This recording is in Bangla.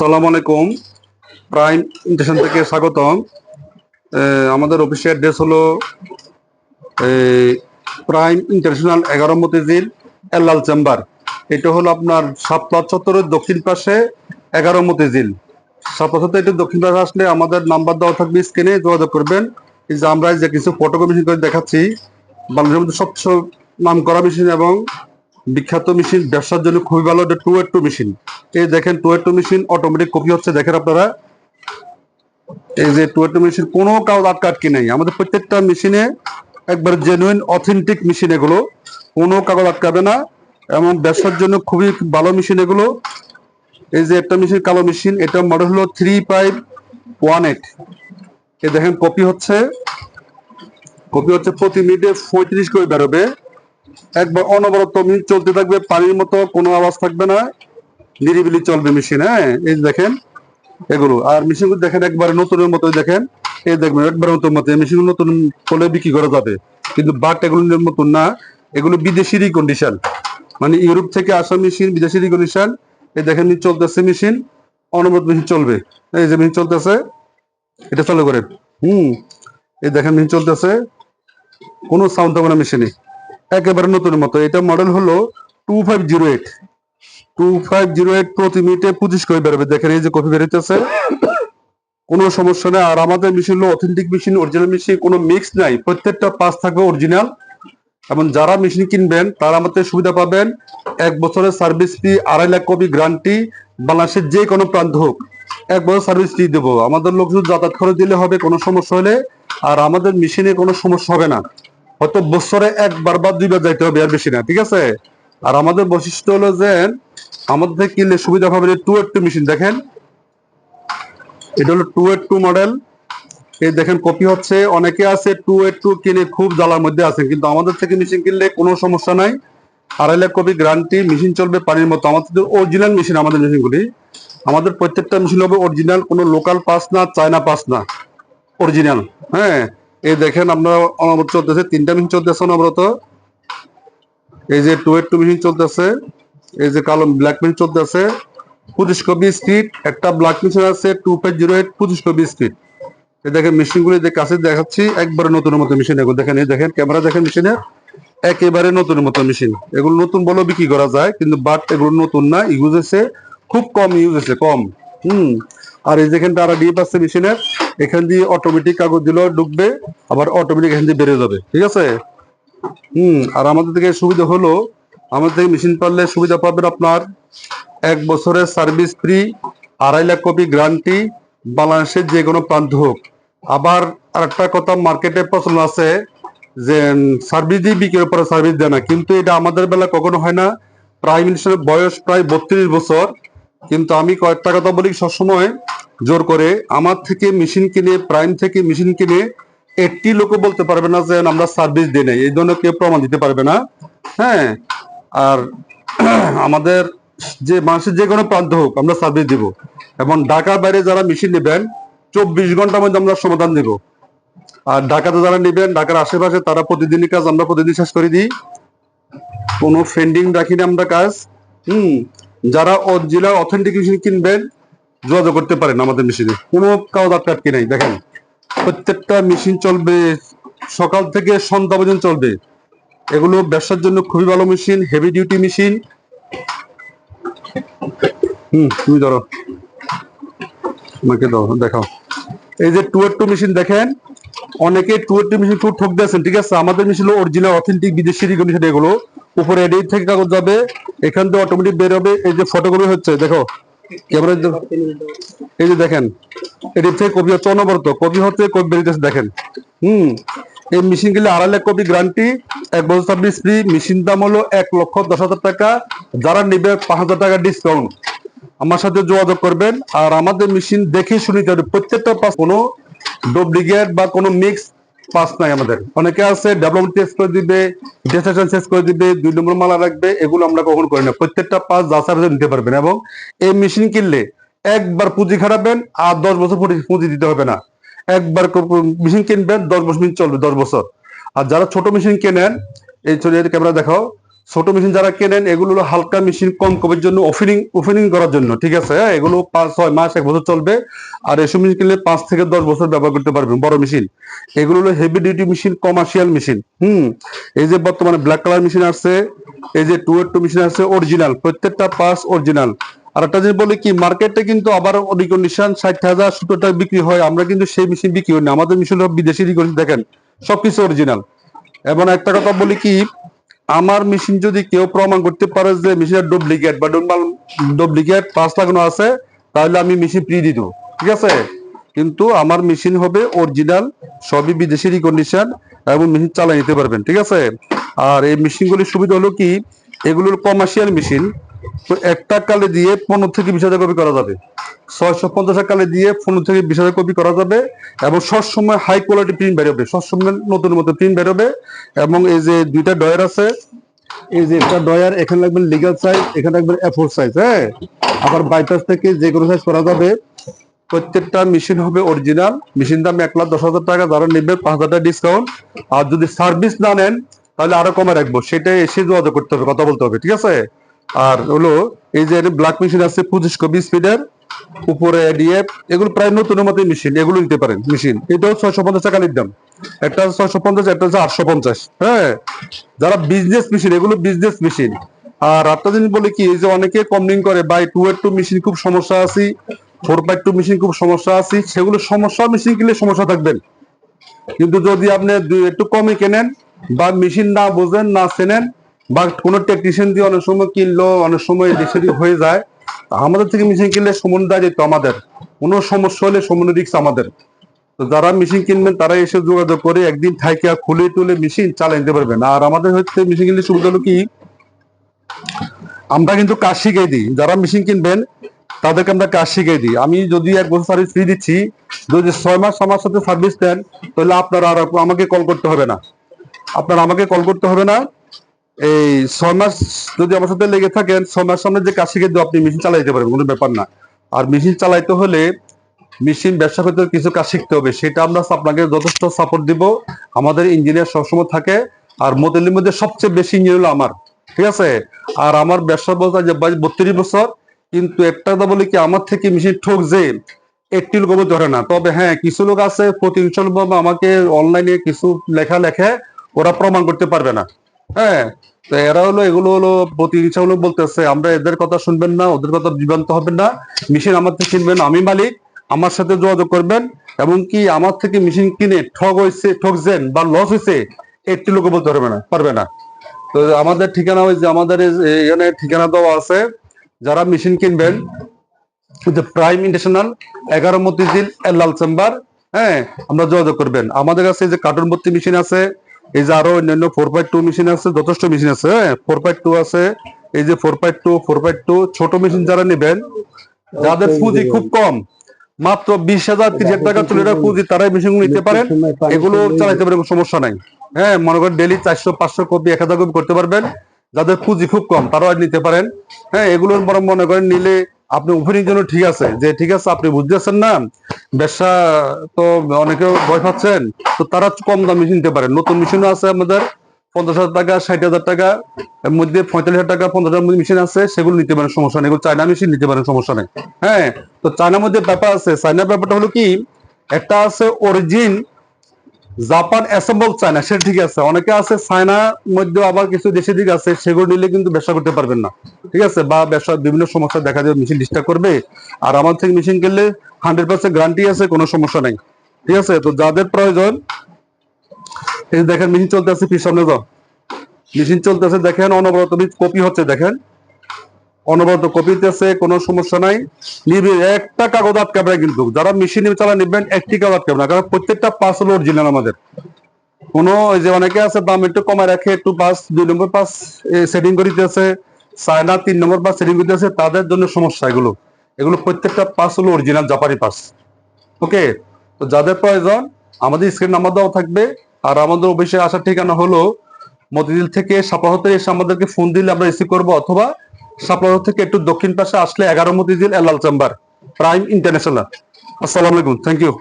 আসসালামু আলাইকুম। প্রাইম ইন্টারন্যাশনাল থেকে স্বাগতম। আমাদের অফিসের অ্যাড্রেস হলো প্রাইম ইন্টারন্যাশনাল 11 মতিঝিল এলাল চেম্বার। এটা হলো আপনার সাতপাত চত্বরের দক্ষিণ পাশে 11 মতিঝিল। সাতপাত চত্বর একটু দক্ষিণ পাশে আসলে আমাদের নাম্বার দেওয়া থাকবে, স্ক্রিনে যোগাযোগ করবেন। এই যে আমরা যে কিছু ফটোকপি মেশিন করে দেখাচ্ছি, বাংলাদেশের মধ্যে সবচেয়ে নাম করা মেশিন এবং বিখ্যাত মেশিন, ব্যবসার জন্য খুবই ভালো। এটা 282 মেশিন। এই দেখেন 282 মেশিন অটোমেটিক কপি হচ্ছে, দেখেন আপনারা। এই যে 282 মেশিন কোনো কাগজ আটকাটকি নেই। আমাদের প্রত্যেকটা মেশিনে একবার জেনুইন অথেন্টিক মেশিন, এগুলো কোনো কাগজ আটকাবে না এবং ব্যবসার জন্য খুবই ভালো মেশিন এগুলো। এই যে একটা মেশিন কালো মেশিন, এটা মডেল হলো 3518। এই দেখেন কপি হচ্ছে প্রতি মিনিটে 35 করে বেরোবে। একবার অনবরত মিনিট চলতে থাকবে, পানির মতো, কোনো আওয়াজ থাকবে না, নিরিবিলি চলবে মেশিন। হ্যাঁ, এই দেখেন এগুলো। আর মেশিনগুলো দেখেন একবারে নতুনের মতো, দেখেন এই দেখবেন একবারে নতুন মতো। মেশিন নতুন হলে বিক্রি করা যাবে, কিন্তু বাট এগুলো নতুন না, এগুলো বিদেশি রিকন্ডিশন, মানে ইউরোপ থেকে আসা মেশিন, বিদেশি রিকন্ডিশন। এই দেখেন চলতেছে মেশিন, অনবরত মেশিন চলবে। এই যে মেশিন চলতেছে, এটা চালু করেন। এই দেখেন মেশিন চলতেছে, কোনো সাউন্ড থাকবে না মেশিনে, একেবারে নতুনের মতো। এটা মডেল হলো 2508। 2508 প্রতি মিনিটে 25 করে বেরোবে। দেখেন এই যে কপি বেরোতেছে, কোনো সমস্যা নেই। আর আমাদের মেশিন হলো অথেন্টিক মেশিন, অরিজিনাল মেশিন, কোনো মিক্স নাই। প্রত্যেকটা পাস থাকবে অরিজিনাল। এবং যারা মেশিন কিনবেন তারা আমাদের সুবিধা পাবেন 1 বছরের সার্ভিস ফি, 2.5 লাখ কপি গ্যারান্টি, বাংলাদেশের যে কোনো প্রান্ত হোক 1 বছর সার্ভিস ফি দেবো। আমাদের লোক শুধু যাতায়াত খরচ দিলে হবে কোনো সমস্যা হলে। আর আমাদের মেশিনে কোনো সমস্যা হবে না, হয়তো বছরে 1 বার বা 2 বার যাইতে হবে, আর বেশি না, ঠিক আছে। আর আমাদের বৈশিষ্ট্য হলো যে আমাদের থেকে কিনলে সুবিধা পাবেন 282 মেশিন। দেখেন এটা হলো 282 মডেল। এই দেখেন কপি হচ্ছে। অনেকে আছে 282 কিনে খুব জ্বালার মধ্যে আছে, কিন্তু আমাদের থেকে মেশিন কিনলে কোনো সমস্যা নাই। 2.5 লাখ কপি গ্যারান্টি, মেশিন চলবে পানির মতো। আমাদের অরিজিনাল মেশিন, আমাদের মেশিনগুলি, আমাদের প্রত্যেকটা মেশিন হবে অরিজিনাল, কোনো লোকাল পাস না, চায়না পাস না, অরিজিনাল। হ্যাঁ, এই দেখেন আমরা অনবরত চলতেছে, 3টা মেশিন চলতেছে অনবরত। এই যে 282 মেশিন চলতেছে, এই যে কালো ব্ল্যাক মেশিন চলতেছে 25 কপি স্পিড। একটা ব্ল্যাক মেশিন আছে 2508, 25 কপি স্পিড। এই দেখেন মেশিনগুলি যে কাছে দেখাচ্ছি, একবারে নতুনের মতো মেশিন এগুলো। দেখেন এই দেখেন ক্যামেরা দেখেন মেশিনের, একেবারে নতুনের মতো মেশিন। এগুলো নতুন বলেও বিক্রি করা যায়, কিন্তু বাট এগুলো নতুন না, ইউজ হচ্ছে খুব কম, ইউজ হচ্ছে কম। আর এই যেখানটা আর ডিপ আছে মেশিনের, এখান দিয়ে অটোমেটিক কাগজ দিলেও ঢুকবে, আবার অটোমেটিক এখান দিয়ে বেরিয়ে যাবে, ঠিক আছে। আর আমাদের থেকে সুবিধা হলো, আমাদের থেকে মেশিন পারলে সুবিধা পাবেন আপনার 1 বছরের service free, 2.5 lakh copy guarantee, বাংলাদেশের যে কোনো প্রান্ত হোক। আবার আরেকটা কথা মার্কেটে প্রচলন আছে যে সার্ভিস দিয়ে বিক্রির পরে সার্ভিস দেয় না, কিন্তু এটা আমাদের বেলা কখনো হয় না। প্রাইম মিনিস্টারের বয়স প্রায় 32 বছর, কিন্তু আমি কয়েকটা কথা বলি সবসময় জোর করে, আমার থেকে মেশিন কিনে, প্রাইম থেকে মেশিন কিনে 80 লোকও বলতে পারবে না যে আমরা সার্ভিস দিই নাই, এই ধরনের কেউ প্রমাণ দিতে পারবে না। হ্যাঁ, আর আমাদের যে মানুষের যে কোনো প্রান্ত হোক আমরা সার্ভিস দিব। এবং ঢাকার বাইরে যারা মেশিন নেবেন 24 ঘন্টার মধ্যে আমরা সমাধান দেব। আর ঢাকাতে যারা নেবেন, ঢাকার আশেপাশে, তারা প্রতিদিনই কাজ আমরা প্রতিদিন শেষ করে দিই, কোনো ফেন্ডিং রাখি না আমরা কাজ। যারা অরিজিনাল অথেন্টিক মেশিন কিনবেন যোগাযোগ করতে পারেন আমাদের মেশিনে, কোনো কাগজ আটকাটকি নাই। দেখেন প্রত্যেকটা মেশিন চলবে সকাল থেকে সন্ধ্যা পর্যন্ত চলবে। এগুলো ব্যবসার জন্য খুবই ভালো মেশিন, হেভি ডিউটি মেশিন। তুমি ধরো, আমাকে দাও, দেখাও। এই যে 282 মেশিন দেখেন, অনেকে 282 মেশিন খুব ঠক দিয়েছেন, ঠিক আছে। আমাদের মেশিন হলো অরিজিনাল অথেন্টিক বিদেশি রিকন্ডিশন। এগুলো উপরে এডিট থেকে কাগজ যাবে, এখান থেকে অটোমেটিক বের হবে। এই যে ফটোকপি হচ্ছে, দেখো ক্যামেরা, এই যে দেখেন এডিট থেকে কপি হচ্ছে, অনবরত কপি হচ্ছে, কপি বেরিয়েছে দেখেন। এই মেশিন গেলে 2.5 লাখ কপি গ্যারান্টি, 1 বছর সার্ভিস ফ্রি। মেশিন দাম হলো 1,10,000 টাকা। যারা নেবে 5,000 টাকা ডিসকাউন্ট। আমার সাথে যোগাযোগ করবেন। আর আমাদের মেশিন দেখে শুনিতে হবে, প্রত্যেকটা পাস কোনো ডুপ্লিকেট বা কোনো মিক্স পাস নাই আমাদের। অনেকে আছে ডেভেলপমেন্ট টেস্ট করে দিবে, ডেসিশন শেষ করে দিবে, 2 নম্বর মালা রাখবে, এগুলো আমরা কখনো করি না। প্রত্যেকটা পাস যাচাই নিতে পারবেন। এবং এই মেশিন কিনলে একবার পুঁজি খাটাবেন, আর 10 বছর পুঁজি দিতে হবে না। একবার মেশিন কিনবেন, 10 বছর চলবে, 10 বছর। আর যারা ছোট মেশিন কেনেন, এই ছবি ক্যামেরা দেখাও, ছোট মেশিন যারা কেনেন এগুলো হলো হালকা মেশিন, কম কমের জন্য, ওপেনিং করার জন্য, ঠিক আছে। হ্যাঁ, এগুলো 5-6 মাস 1 বছর চলবে। আর এসব মেশিন কিনলে 5 থেকে 10 বছর ব্যবহার করতে পারবেন, বড় মেশিন। এগুলো হলো heavy duty machine, commercial machine. এই যে বর্তমানে ব্ল্যাক কালার মেশিন আসছে, এই যে 2 মেশিন আছে অরিজিনাল, প্রত্যেকটা পার্টস অরিজিনাল। আর একটা জিনিস বলি কি, মার্কেটে কিন্তু আবার রিকন্ডিশন 60,000 70 টাকা বিক্রি হয়, আমরা কিন্তু সেই মেশিন বিক্রি করি না। আমাদের মেশিন সব বিদেশি রিকন্ডিশন, দেখেন সবকিছু অরিজিনাল। এবং একটা কথা বলি কি, আমার মেশিন যদি কেউ প্রমাণ করতে পারে যে মেশিনের ডুপ্লিকেট বা ডুপ্লিকেট পার্টস লাগানো আছে, তাহলে আমি মেশিন ফ্রি দিয়ে দেবো, ঠিক আছে। কিন্তু আমার মেশিন হবে অরিজিনাল, সবই বিদেশি রিকন্ডিশন, এবং মেশিন চালিয়ে নিতে পারবেন, ঠিক আছে। আর এই মেশিনগুলির সুবিধা হলো কি, এগুলোর কমার্শিয়াল মেশিন, তো একটা কালে দিয়ে 15 থেকে 20,000 কপি করা যাবে। 650 কালে দিয়ে 15 থেকে 20,000 কপি করা যাবে। এবং সবসময় হাই কোয়ালিটি প্রিন্ট বেরোবে, সবসময় নতুন মতো প্রিন্ট বেরোবে। এবং এই যে 2টা ডয়ার আছে, এই যে একটা ডয়ার, এখানে লাগবে লিগ্যাল সাইজ, এখানে লাগবে A4 সাইজ। হ্যাঁ, আবার বাইপাস থেকে যে কোনো সাইজ করা যাবে। প্রত্যেকটা মেশিন হবে অরিজিনাল। মেশিন দাম 1,10,000 টাকা, যারা নেবে 5,000 টাকা ডিসকাউন্ট। আর যদি সার্ভিস না নেন তাহলে আরো কমে রাখবো, সেটা এসে যোগাযোগ করতে হবে, কথা বলতে হবে, ঠিক আছে। আর হলো এই যে ব্ল্যাক মেশিন আছে 25 কপি স্পিডের, উপরে এডিএফ, এগুলো প্রায় নতুনের মতো মেশিন, এগুলো নিতে পারেন। মেশিন এটাও 650 টাকা দাম, একটা 650, একটা 850। হ্যাঁ, যারা বিজনেস মেশিন, এগুলো বিজনেস মেশিন। আর একটা জিনিস বলে কি, এই যে অনেকে কমপ্লেন করে ভাই 2 মেশিন খুব সমস্যা আছে, 4/2 মেশিন খুব সমস্যা আছে, সেগুলো সমস্যা মেশিন কিনলে সমস্যা থাকবেন। কিন্তু যদি আপনি একটু কমে কেনেন, বা মেশিন না বোঝেন, না চেনেন, বা কোনো টেকনিশিয়ান দিয়ে অনেক সময় কিনলো, অনেক সময় দেশে হয়ে যায়, আমাদের থেকে মেশিন কিনলে সমন দায়িত্ব আমাদের, কোনো সমস্যা হলে সমন রিস্ক আমাদের। তো যারা মেশিন কিনবেন তারা এসে যোগাযোগ করে একদিন থাইকা খুলে টুলে মেশিন চালিয়ে নিতে পারবেন। আর আমাদের হচ্ছে মেশিন কিনলে সুবিধা হলো কি, আমরা কিন্তু কাজ শিখিয়ে দিই। যারা মেশিন কিনবেন তাদেরকে আমরা কাজ শিখিয়ে দিই। আমি যদি 1 বছর সার্ভিস ফ্রি দিচ্ছি, যদি 6 মাস আমার সাথে সার্ভিস দেন, তাহলে আপনারা আর আমাকে কল করতে হবে না। এই 6 মাস যদি আমার সাথে লেগে থাকেন, 6 মাস সামনে যে কাজ শিখে দেবো, আপনি মেশিন চালাইতে পারবেন, কোনো ব্যাপার না। আর মেশিন চালাইতে হলে, মেশিন ব্যবসা করতে কিছু কাজ শিখতে হবে, সেটা আমরা আপনাকে যথেষ্ট সাপোর্ট দিব। আমাদের ইঞ্জিনিয়ার সবসময় থাকে। আর মডেলের মধ্যে সবচেয়ে বেশি ইঞ্জিনিয়ার হলো আমার, ঠিক আছে। আর আমার ব্যবসা বলতে যে 32 বছর। কিন্তু একটা কথা বলি কি, আমার থেকে মেশিন ঠক যে 80 লোক ধরে না। তবে হ্যাঁ, কিছু লোক আছে প্রতিষ্ঠান আমাকে অনলাইনে কিছু লেখা লেখে, ওরা প্রমাণ করতে পারবে না। হ্যাঁ, তো এরা হলো, এগুলো হলো প্রতিহিংসা লোক বলতেছে, আমরা এদের কথা শুনবেন না, ওদের কথা বিভ্রান্ত হবেন না। মেশিন আমার থেকে কিনবেন, আমি মালিক, আমার সাথে যোগাযোগ করবেন। এবং কি আমার থেকে মেশিন কিনে ঠকছেন বা লস হয়েছে, 80 লোক বলতে পারবে না। তো আমাদের ঠিকানা, ওই যে আমাদের এখানে ঠিকানা দেওয়া আছে। যারা মেশিন কিনবেন, যে প্রাইম ইন্টারন্যাশনাল 11 মতিঝিল লাল চেম্বার। হ্যাঁ, আমরা যোগাযোগ করবেন। আমাদের কাছে যে কার্টুন ভর্তি মেশিন আছে, এই যে আরো অন্যান্য 4/2 মেশিন আছে, যথেষ্ট মেশিন আছে। হ্যাঁ, 4/2 আছে, এই যে 4/2 ছোট মেশিন যারা নেবেন, যাদের পুঁজি খুব কম, মাত্র 20,000 30,000 টাকা চলে যাওয়ার পুঁজি, তারাই মেশিন নিতে পারেন। এগুলো চালাইতে পারেন, কোনো সমস্যা নাই। হ্যাঁ, মনে করেন ডেলি 400-500 কপি 1,000 কপি করতে পারবেন। যাদের পুঁজি খুব কম তারাও নিতে পারেন। হ্যাঁ, এগুলোর বরং মনে করেন নিলে আপনি ওপেনিং জন্য ঠিক আছে, যে ঠিক আছে আপনি বুঝতেছেন না ব্যবসা, তো অনেকে ভয় পাচ্ছেন, তো তারা কম দাম মেশিন নিতে পারেন। নতুন মেশিনও আছে আমাদের 50,000 টাকা 60,000 টাকা এর মধ্যে, 45,000 টাকা 50,000 মধ্যে মেশিন আছে, সেগুলো নিতে পারেন, সমস্যা নেই। এগুলো চায়না মেশিন নিতে পারেন, সমস্যা নেই। হ্যাঁ, তো চায়নার মধ্যে ব্যাপার আছে। চায়নার ব্যাপারটা হলো কি, একটা আছে অরিজিন জাপান অ্যাসেম্বল চায়না, সেটা ঠিক আছে। অনেকে আছে চায়নার মধ্যে আবার কিছু দেশের দিক আছে, সেগুলো নিলে কিন্তু ব্যবসা করতে পারবেন না, ঠিক আছে। বা ব্যবসার বিভিন্ন সমস্যা দেখা যাবে, মেশিন ডিস্টার্ব করবে। আর আমার থেকে মেশিন কিনলে 100% গ্যারান্টি আছে, কোনো সমস্যা নাই, ঠিক আছে। তো যাদের প্রয়োজন, এই দেখেন মেশিন চলতে আছে, সামনে যাও, মেশিন চলতেছে দেখেন, অনবরত কপি হচ্ছে, দেখেন অনবরত কপিতে আছে, কোনো সমস্যা নাই। নিবি, একটা কাগজ আটকাবে না কিন্তু। যারা মেশিন চালা নিবেন, একটি কাগজ আটকাবে না, কারণ প্রত্যেকটা পাস হলো অরিজিনাল আমাদের। কোনো ওই যে অনেকে আছে দাম একটু কমায় রাখে, একটু পাস 2 নম্বর পাস সেটিং করিতেছে, চায়না 3 নম্বর পাস সেটিং করিতেছে, তাদের জন্য সমস্যা। এগুলো এগুলো প্রত্যেকটা পাস হলো অরিজিনাল জাপানি পাস। ওকে, তো যাদের প্রয়োজন আমাদের স্ক্রিন নাম্বার দেওয়া থাকবে। আর আমাদের অফিসে আসার ঠিকানা হলো মতিঝিল থেকে সাপাহতে এসে আমাদেরকে ফোন দিলে আমরা রিসিভ করবো, অথবা সাপাহ থেকে একটু দক্ষিণ পাশে আসলে 11 মতিঝিল লাল চেম্বার প্রাইম ইন্টারন্যাশনাল। আসসালামু আলাইকুম, থ্যাংক ইউ।